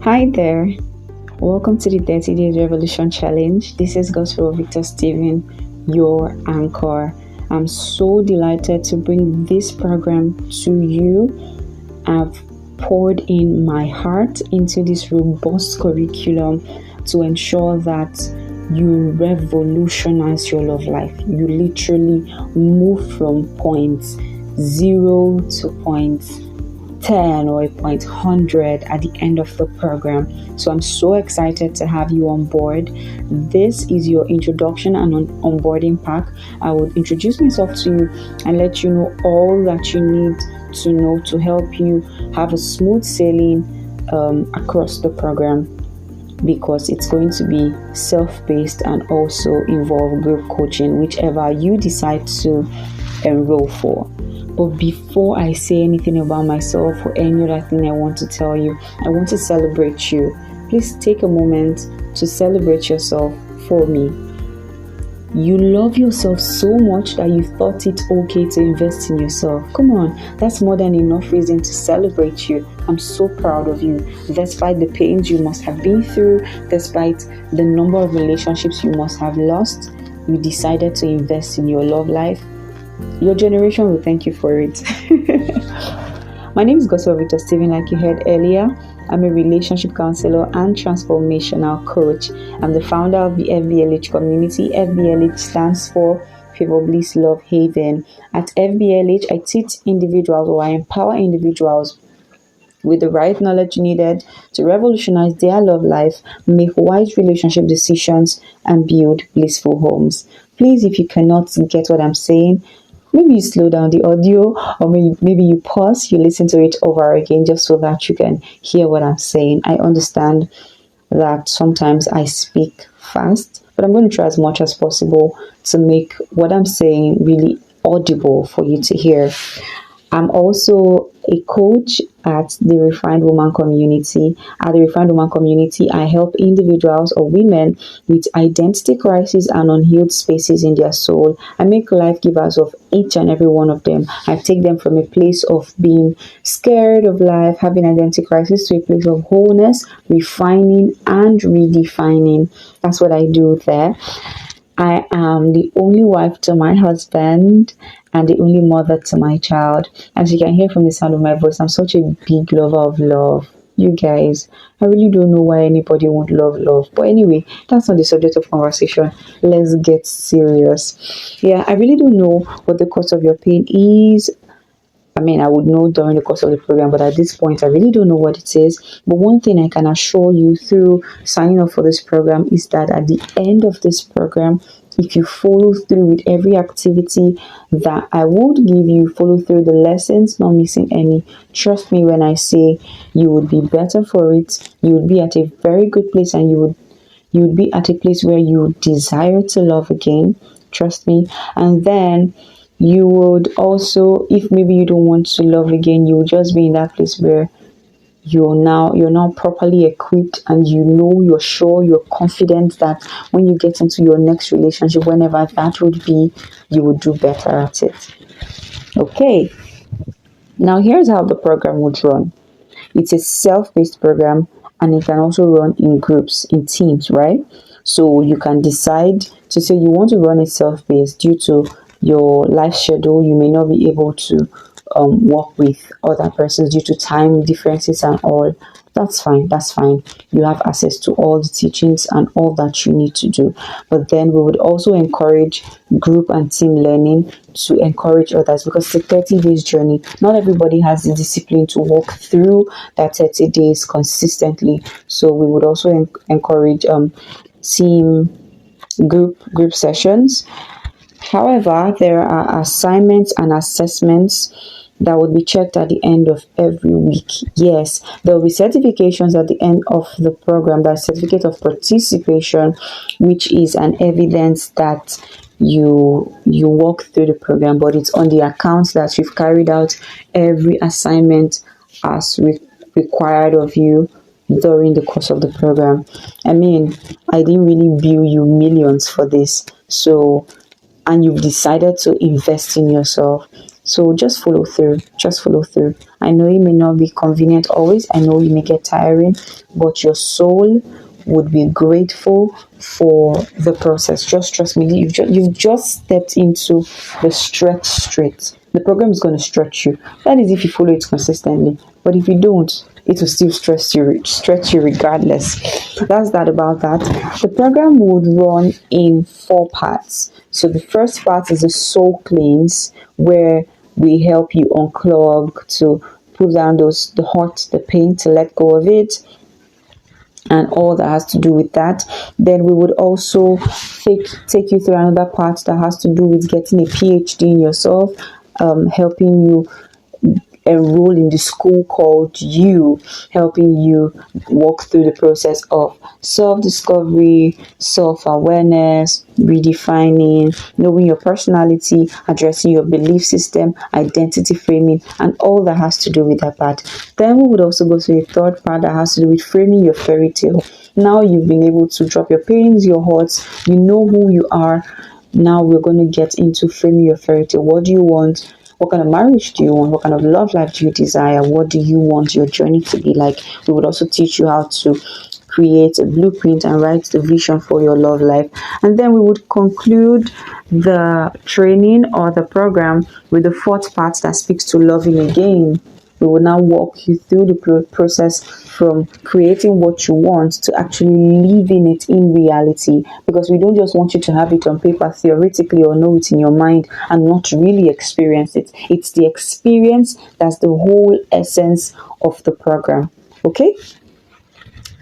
Hi there. Welcome to the 30 Days Revolution Challenge. This is Gospel Victor Stephen, your anchor. I'm so delighted to bring this program to you. I've poured in my heart into this robust curriculum to ensure that you revolutionize your love life. You literally move from point 0 to point 10 or a point 100 at the end of the program. So I'm so excited to have you on board. This is your introduction and onboarding pack. I will introduce myself to you and let you know all that you need to know to help you have a smooth sailing across the program, because it's going to be self-paced and also involve group coaching, whichever you decide to enroll for. But before I say anything about myself or any other thing I want to tell you, I want to celebrate you. Please take a moment to celebrate yourself for me. You love yourself so much that you thought it okay to invest in yourself. Come on, that's more than enough reason to celebrate you. I'm so proud of you. Despite the pains you must have been through, despite the number of relationships you must have lost, you decided to invest in your love life. Your generation will thank you for it. My name is Gospel Victor Stephen, like you heard earlier. I'm a relationship counselor and transformational coach. I'm the founder of the FBLH community. FBLH stands for Favor Bliss Love Haven. At FBLH, I teach individuals, or I empower individuals with the right knowledge needed to revolutionize their love life, make wise relationship decisions, and build blissful homes. Please, if you cannot get what I'm saying, maybe you slow down the audio, or maybe you pause, you listen to it over again just so that you can hear what I'm saying. I understand that sometimes I speak fast, but I'm going to try as much as possible to make what I'm saying really audible for you to hear. I'm also a coach at the Refined Woman Community. At the Refined Woman Community, I help individuals or women with identity crisis and unhealed spaces in their soul. I make life givers of each and every one of them. I take them from a place of being scared of life, having identity crisis, to a place of wholeness, refining and redefining. That's what I do there. I am the only wife to my husband and the only mother to my child. As you can hear from the sound of my voice, I'm such a big lover of love. You guys, I really don't know why anybody would love. But anyway, that's not the subject of conversation. Let's get serious. Yeah, I really don't know what the cause of your pain is. I would know during the course of the program, but at this point, I really don't know what it is. But one thing I can assure you through signing up for this program is that at the end of this program, if you follow through with every activity that I would give you, follow through the lessons, not missing any, trust me when I say you would be better for it. You would be at a very good place, and you would be at a place where you desire to love again. Trust me. And then you would also, if maybe you don't want to love again, you will just be in that place where you're now properly equipped, and you're sure, you're confident that when you get into your next relationship, whenever that would be, you would do better at it. Okay, now here's how the program would run. It's a self-paced program, and it can also run in groups, in teams, right? So you can decide to say you want to run it self-paced due to your life schedule. You may not be able to work with other persons due to time differences and all. That's fine. You have access to all the teachings and all that you need to do. But then we would also encourage group and team learning to encourage others, because it's a 30 days journey. Not everybody has the discipline to walk through that 30 days consistently. So we would also encourage team group sessions. However, there are assignments and assessments that would be checked at the end of every week. Yes, there will be certifications at the end of the program. That certificate of participation, which is an evidence that you walk through the program, but it's on the account that you've carried out every assignment as required of you during the course of the program. I didn't really bill you millions for this, and you've decided to invest in yourself. So just follow through. Just follow through. I know it may not be convenient always. I know you may get tiring, but your soul would be grateful for the process. Just trust me. You've just stepped into the stretch straight. The program is going to stretch you. That is if you follow it consistently. But if you don't, it will still stretch you regardless. That's that about that. The program would run in 4 parts. So the first part is a soul cleanse, where we help you unclog, to pull down the hurt, the pain, to let go of it, and all that has to do with that. Then we would also take you through another part that has to do with getting a PhD in yourself, helping you enroll in the school called You, helping you walk through the process of self-discovery, self-awareness, redefining, knowing your personality, addressing your belief system, identity framing, and all that has to do with that part. Then we would also go to a third part that has to do with framing your fairy tale. Now you've been able to drop your pains, your hurts, you know who you are. Now we're going to get into framing your fairy tale. What do you want? What kind of marriage do you want? What kind of love life do you desire? What do you want your journey to be like? We would also teach you how to create a blueprint and write the vision for your love life. And then we would conclude the training or the program with the fourth part that speaks to loving again. We will now walk you through the process from creating what you want to actually living it in reality, because we don't just want you to have it on paper theoretically or know it in your mind and not really experience it. It's the experience that's the whole essence of the program. Okay?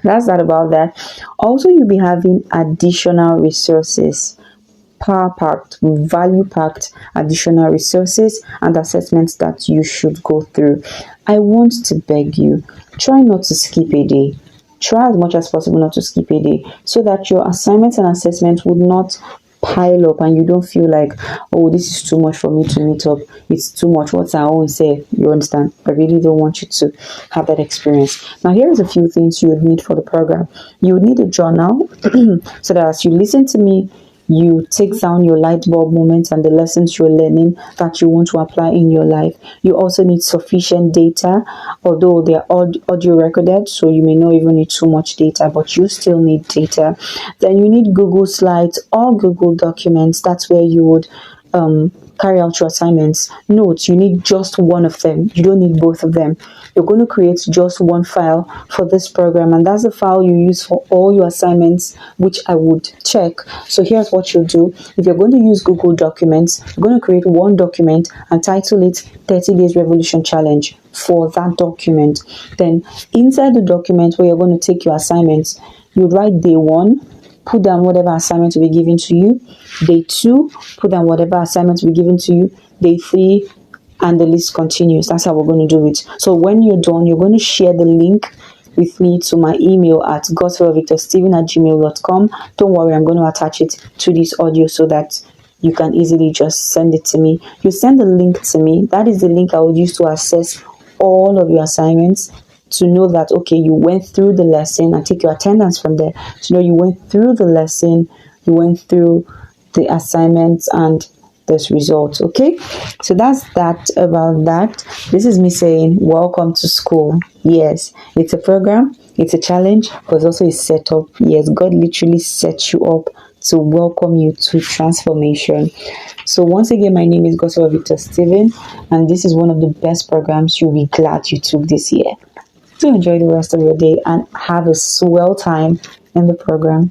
That's that about that. Also, you'll be having additional resources, power packed, value packed additional resources and assessments that you should go through. I want to beg you, try not to skip a day. Try as much as possible not to skip a day, so that your assignments and assessments would not pile up and you don't feel like, oh, this is too much for me to meet up. It's too much. What's our own say? You understand? I really don't want you to have that experience. Now, here's a few things you would need for the program. You would need a journal so that as you listen to me, you take down your light bulb moments and the lessons you're learning that you want to apply in your life. You also need sufficient data, although they're audio recorded, so you may not even need too much data, but you still need data. Then you need Google Slides or Google Documents. That's where you would carry out your assignments. Note, you need just one of them. You don't need both of them. You're going to create just one file for this program, and that's the file you use for all your assignments, which I would check. So here's what you'll do. If you're going to use Google Documents, you're going to create one document and title it 30 Days Revolution Challenge for that document. Then inside the document where you're going to take your assignments, you write day 1, put down whatever assignment will be given to you. Day 2, put down whatever assignment will be given to you. Day 3, and the list continues. That's how we're going to do it. So when you're done, you're going to share the link with me to my email at gospelvictorsteven@gmail.com. Don't worry, I'm going to attach it to this audio so that you can easily just send it to me. You send the link to me. That is the link I would use to access all of your assignments, to know that, okay, you went through the lesson. I take your attendance from there to know you went through the lesson, you went through the assignments and this result. Okay, so that's that about that. This is me saying welcome to school. Yes, it's a program, it's a challenge, but it's also a setup. Yes, God literally sets you up to welcome you to transformation. So once again, my name is Gospel Victor Steven, and this is one of the best programs you'll be glad you took this year. Do enjoy the rest of your day and have a swell time in the program.